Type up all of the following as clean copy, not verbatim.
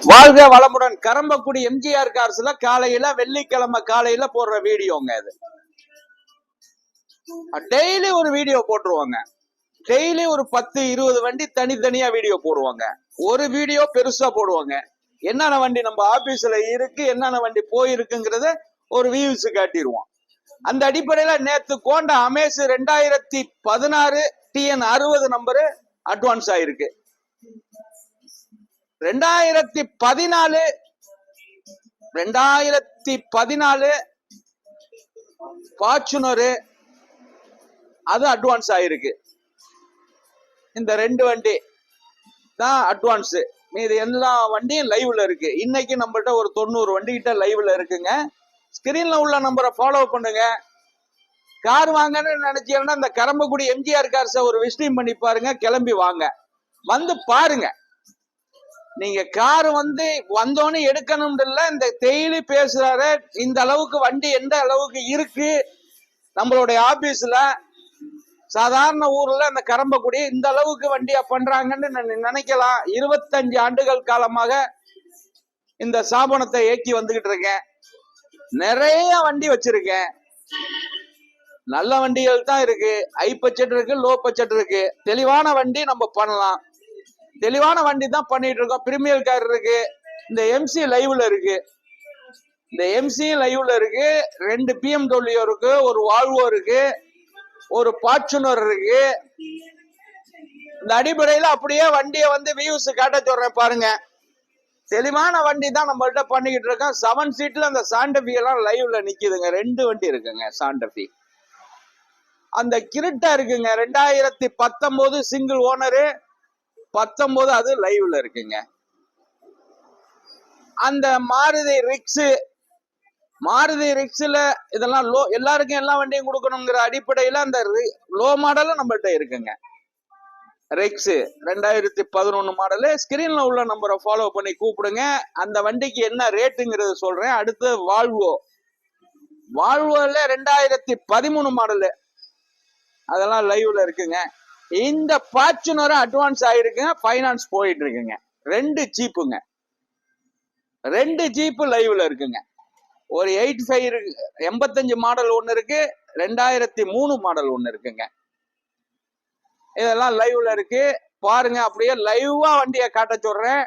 வாழ்க வளமுடன். கரம்பக்குடி எம்ஜிஆர் கார்ஸ்ல காலையில வெள்ளிக்கிழமை காலையில போடுற வீடியோங்க அது. டெய்லி ஒரு வீடியோ போட்டுருவாங்க. டெய்லி ஒரு 10-20 வண்டி தனித்தனியா வீடியோ போடுவாங்க. ஒரு வீடியோ பெருசா போடுவாங்க. என்னென்ன வண்டி நம்ம ஆபீஸ்ல இருக்கு, என்னென்ன வண்டி போயிருக்குங்கிறத ஒரு வியூஸ் காட்டிடுவோம். அந்த அடிப்படையில நேத்து Honda Amaze 2016 TN 60 number advance ஆயிருக்கு. 2014 ஃபார்ச்சுனர் அது அட்வான்ஸ் ஆயிருக்கு. இந்த 2 வண்டி தான் அட்வான்ஸ். மீது எல்லா வண்டியும் லைவ்ல இருக்கு. இன்னைக்கு நம்மள்ட்ட ஒரு 90 வண்டி கிட்ட லைவ்ல இருக்குங்க. ஸ்கிரீன்ல உள்ள நம்பரை ஃபாலோ பண்ணுங்க. கார் வாங்கன்னு நினைச்சீங்கன்னா இந்த கரம்பக்குடி எம்ஜிஆர் கார்ஸை ஒரு விசிட்டிங் பண்ணி பாருங்க. கிளம்பி வாங்க, வந்து பாருங்க. நீங்க கார் வந்தோன்னு எடுக்கணும் இல்ல. இந்த டெய்லி பேசுறாரு, இந்த அளவுக்கு வண்டி எந்த அளவுக்கு இருக்கு நம்மளுடைய ஆபீஸ்ல, சாதாரண ஊர்ல இந்த கரம்பக்குடி இந்த அளவுக்கு வண்டியா பண்றாங்கன்னு நினைக்கலாம். 25 ஆண்டுகள் காலமாக இந்த ஸ்தாபனத்தை இயக்கி வந்துகிட்டு இருக்கேன். நிறைய வண்டி வச்சிருக்கேன். நல்ல வண்டிகள் தான் இருக்கு. ஹை பட்ஜெட் இருக்கு, லோ பட்ஜெட் இருக்கு. தெளிவான வண்டி நம்ம பண்ணலாம். தெளிவான வண்டி தான் பண்ணிட்டு இருக்கோம். பிரீமியர் கார் இருக்கு. இந்த MC லைவ்ல இருக்கு. இந்த MC லைவ்ல இருக்கு. 2 BMW இருக்கு, ஒரு வால்வோ இருக்கு, ஒரு ஃபார்ச்சுனர் இருக்கு. இந்த அடிப்படையில அப்படியே வண்டியை வியூஸ் காட்ட சொல்றேன் பாருங்க. தெளிவான வண்டி தான் நம்மள்ட்ட பண்ணிக்கிட்டு இருக்கோம். 7 சீட்ல அந்த சாண்டபி எல்லாம் லைவ்ல நிக்குதுங்க. 2 வண்டி இருக்குங்க சாண்டபி. அந்த கிரிட்டா இருக்குங்க 2019 சிங்கிள் ஓனரு 19 அது லைவ்ல இருக்குங்க. அந்த மாருதி ரிக்ஸ்ல இதெல்லாம் லோ, எல்லாருக்கும் எல்லா வண்டியும் கொடுக்கணுங்கிற அடிப்படையில அந்த லோ மாடலும் நம்மள்ட்ட இருக்குங்க. Rex 2011 model. ஸ்கிரீன்ல உள்ள நம்பரை ஃபாலோ பண்ணி கூப்பிடுங்க. அந்த வண்டிக்கு என்ன ரேட்டுங்கிறது சொல்றேன். அடுத்து வால்வோல 2013 மாடலு அதெல்லாம் லைவ்ல இருக்குங்க. இந்த ஃபார்ச்சுனர் அட்வான்ஸ் ஆயிருக்குங்க. ஃபைனான்ஸ் போயிட்டு இருக்குங்க. 2 ஜீப்புங்க, 2 ஜீப்பு லைவ்ல இருக்குங்க. ஒரு 85 மாடல் ஒன்னு இருக்கு, 2003 மாடல் ஒன்னு இருக்குங்க. இதெல்லாம் லைவ்ல இருக்கு பாருங்க. அப்படியே லைவா வண்டியை காட்ட சொல்றேன்.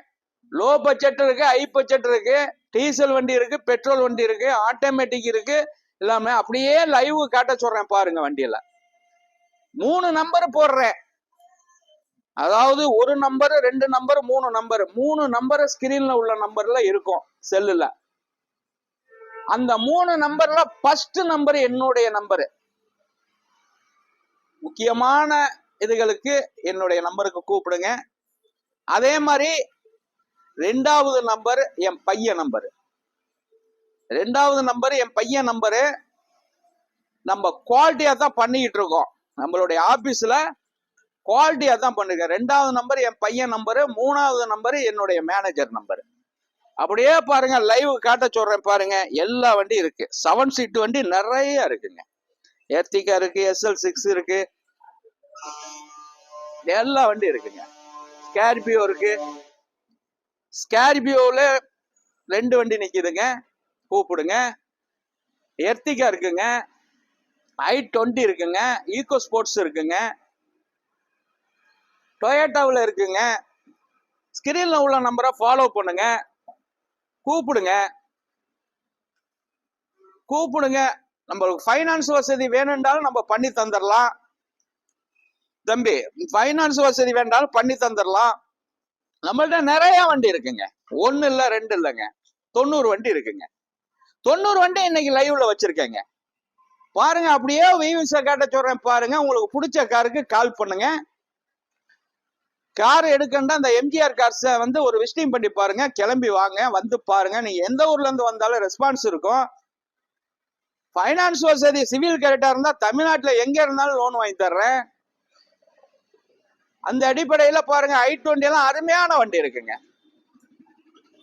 லோ பட்ஜெட் இருக்கு, ஹை பட்ஜெட் இருக்கு, டீசல் வண்டி இருக்கு, பெட்ரோல் வண்டி இருக்கு, ஆட்டோமேட்டிக் இருக்கு. எல்லாமே அப்படியே லைவ் காட்ட சொல்றேன் பாருங்க. வண்டியில 3 நம்பர் போடுறேன். அதாவது 1 நம்பர், 2 நம்பர், 3 நம்பர் ஸ்கிரீன்ல உள்ள நம்பர்ல இருக்கும் செல்லுல. அந்த 3 நம்பர்ல ஃபர்ஸ்ட் நம்பர் என்னுடைய நம்பரு. முக்கியமான இதுகளுக்கு என்னுடைய நம்பருக்கு கூப்பிடுங்க. அதே மாதிரி 2வது நம்பர் என் பையன் நம்பரு. 2வது நம்பர் என் பையன் நம்பரு. நம்ம குவாலிட்டியா தான் பண்ணிக்கிட்டு இருக்கோம். நம்மளுடைய ஆபீஸ்ல குவாலிட்டியா தான் பண்ணிருக்கேன். 2வது நம்பர் என் பையன் நம்பரு, 3வது நம்பர் என்னுடைய மேனேஜர் நம்பரு. அப்படியே பாருங்க, லைவ் காட்ட சொல்றேன் பாருங்க. எல்லா வண்டி இருக்கு. 7 சீட் வண்டி நிறைய இருக்குங்க. எர்டிகா இருக்கு, SL6 இருக்கு, எல்லா வண்டி இருக்குங்க. ஸ்கார்பியோ இருக்கு. ஸ்கார்பியோல 2 வண்டி நிக்குதுங்க, கூப்பிடுங்க. எர்டிகா இருக்குங்க, i20 இருக்குங்க, ஈகோ ஸ்போர்ட்ஸ் இருக்குங்க, டொயோட்டாவில் இருக்குங்க. ஸ்கிரீன்ல உள்ள நம்பரை ஃபாலோ பண்ணுங்க, கூப்பிடுங்க. நம்மளுக்கு ஃபைனான்ஸ் வசதி வேணும்னாலும் நம்ம பண்ணி தந்துடலாம் தம்பி. ஃபைனான்ஸ் வசதி வேண்டாலும் பண்ணி தந்துடலாம். நம்மள்ட்ட நிறைய வண்டி இருக்குங்க. 1 இல்ல 2 இல்லைங்க, 90 வண்டி இருக்குங்க. 90 வண்டி இன்னைக்கு லைவ்ல வச்சிருக்கேங்க பாருங்க. அப்படியே வியூஸ காட்ட சொல்றேன் பாருங்க. உங்களுக்கு பிடிச்ச காருக்கு கால் பண்ணுங்க. கார் எடுக்கண்டா அந்த எம்ஜிஆர் கார்ஸை ஒரு விசிட்டிங் பண்ணி பாருங்க. கிளம்பி வாங்க, வந்து பாருங்க. நீங்க எந்த ஊர்ல இருந்து வந்தாலும் ரெஸ்பான்ஸ் இருக்கும். ஃபைனான்ஸ் வசதி சிவில் கரெக்டா இருந்தா தமிழ்நாட்டுல எங்க இருந்தாலும் லோன் வாங்கி தர்றேன். அந்த அடிப்படையில பாருங்க, i20 எல்லாம் அருமையான வண்டி இருக்குங்க.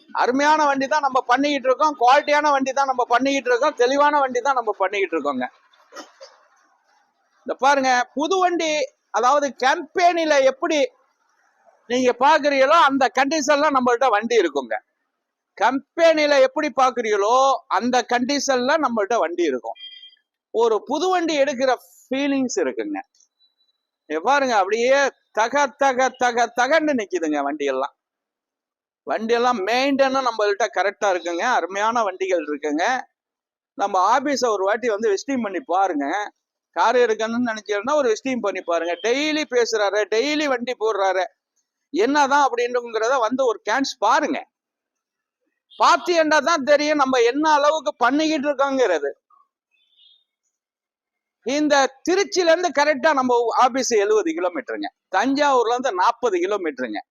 அருமையான வண்டி தான் நம்ம பண்ணிக்கிட்டு இருக்கோம். குவாலிட்டியான வண்டி தான் நம்ம பண்ணிக்கிட்டு இருக்கோம். தெளிவான வண்டி தான் நம்ம பண்ணிக்கிட்டு இருக்கோங்க. இந்த பாருங்க, புது வண்டி, அதாவது கம்பெனில எப்படி நீங்க பாக்குறீங்களோ அந்த கண்டிஷன்ல நம்மள்ட்ட வண்டி இருக்குங்க. கம்பெனில எப்படி பாக்குறீங்களோ அந்த கண்டிஷன்ல நம்மள்ட்ட வண்டி இருக்கும். ஒரு புது வண்டி எடுக்கிற ஃபீலிங்ஸ் இருக்குங்க. பாருங்க அப்படியே தக தக தக தகன்னு நிக்குதுங்க வண்டி எல்லாம். வண்டி எல்லாம் மெயின்டெனும் நம்மள்ட்ட கரெக்டா இருக்குங்க. அருமையான வண்டிகள் இருக்குங்க. நம்ம ஆபீஸ ஒரு வாட்டி வந்து விசிட்டிங் பண்ணி பாருங்க. கார் எடுக்கணும்னு நினைச்சீங்கன்னா ஒரு விசிட்டிங் பண்ணி பாருங்க. டெய்லி பேசுறாரு, டெய்லி வண்டி போடுறாரு, என்னதான் அப்படின்றத வந்து ஒரு சான்ஸ் பாருங்க. பாத்தீங்கன்னா தான் தெரியும் நம்ம என்ன அளவுக்கு பண்ணிக்கிட்டு இருக்கோங்கிறது. இந்த திருச்சியில இருந்து கரெக்டா நம்ம ஆபீஸ் 70 கிலோமீட்டருங்க. தஞ்சாவூர்ல இருந்து 40 கிலோமீட்டருங்க.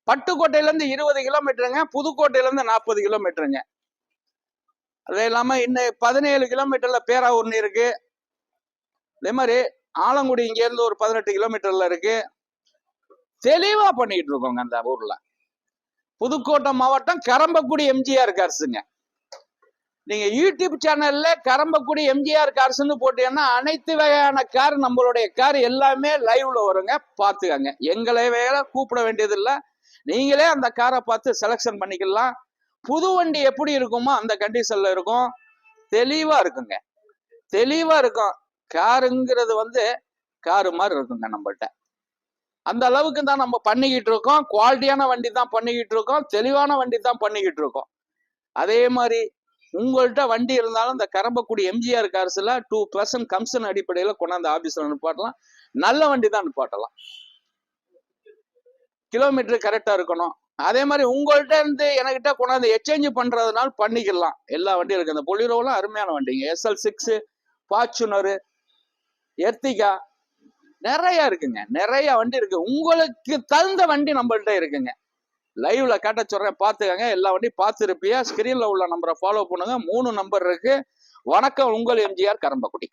பட்டுக்கோட்டையில இருந்து 20 கிலோமீட்டருங்க. புதுக்கோட்டையில இருந்து 40 கிலோமீட்டருங்க. அது இல்லாம இன்னும் 17 கிலோமீட்டர்ல பேராவூர்னு இருக்கு. அதே மாதிரி ஆலங்குடி இங்க இருந்து ஒரு 18 கிலோமீட்டர்ல இருக்கு. தெளிவா பண்ணிட்டு இருக்கோங்க அந்த ஊர்ல. புதுக்கோட்டை மாவட்டம் கரம்பக்குடி எம்ஜிஆர் கார்ஸுங்க. நீங்க யூடியூப் சேனல்ல கரம்பக்குடி எம்ஜிஆர் கார்ஸ்ன்னு போட்டீங்கன்னா அனைத்து வகையான கார், நம்மளுடைய கார் எல்லாமே லைவ்ல வருங்க. பாத்துக்கங்க. எங்களை வேற கூப்பிட வேண்டியது இல்லை. நீங்களே அந்த காரை பார்த்து செலக்ஷன் பண்ணிக்கலாம். புது வண்டி எப்படி இருக்குமோ அந்த கண்டிஷன்ல இருக்கும். தெளிவா இருக்குங்க. தெளிவா இருக்கும். காருங்கிறது வந்து காரு மாதிரி இருக்குங்க நம்மள்ட்ட. அந்த அளவுக்கு தான் நம்ம பண்ணிக்கிட்டு இருக்கோம். குவாலிட்டியான வண்டி தான் பண்ணிக்கிட்டு இருக்கோம். தெளிவான வண்டி தான் பண்ணிக்கிட்டு இருக்கோம். அதே மாதிரி உங்கள்கிட்ட வண்டி இருந்தாலும் இந்த கரம்பக்குடி எம்ஜிஆர் கார்ஸ்ல 2% கமிஷன் அடிப்படையில கொண்டாந்து ஆபீஸ்ல நிப்பாட்டலாம். நல்ல வண்டி தான் நிப்பாட்டலாம். கிலோமீட்டர் கரெக்டா இருக்கணும். அதே மாதிரி உங்கள்கிட்ட இருந்து என்கிட்ட கொண்டாந்து எக்ஸ்சேஞ்ச் பண்றதுனால பண்ணிக்கலாம். எல்லா வண்டியும் இருக்கு. இந்த பொலிரோலாம் அருமையான வண்டிங்க. SL6, ஃபார்ச்சுனர், எர்டிகா நிறைய இருக்குங்க. நிறைய வண்டி இருக்கு. உங்களுக்கு தகுந்த வண்டி நம்மள்ட்ட இருக்குங்க. லைவ்ல காட்ட சொல்றேன், பாத்துக்கங்க. எல்லா வண்டியும் பார்த்துருப்பியா. ஸ்கிரீன்ல உள்ள நம்பரை ஃபாலோ பண்ணுங்க. 3 நம்பர் இருக்கு. வணக்கம், உங்கள் எம்ஜிஆர் கரம்பக்குடி.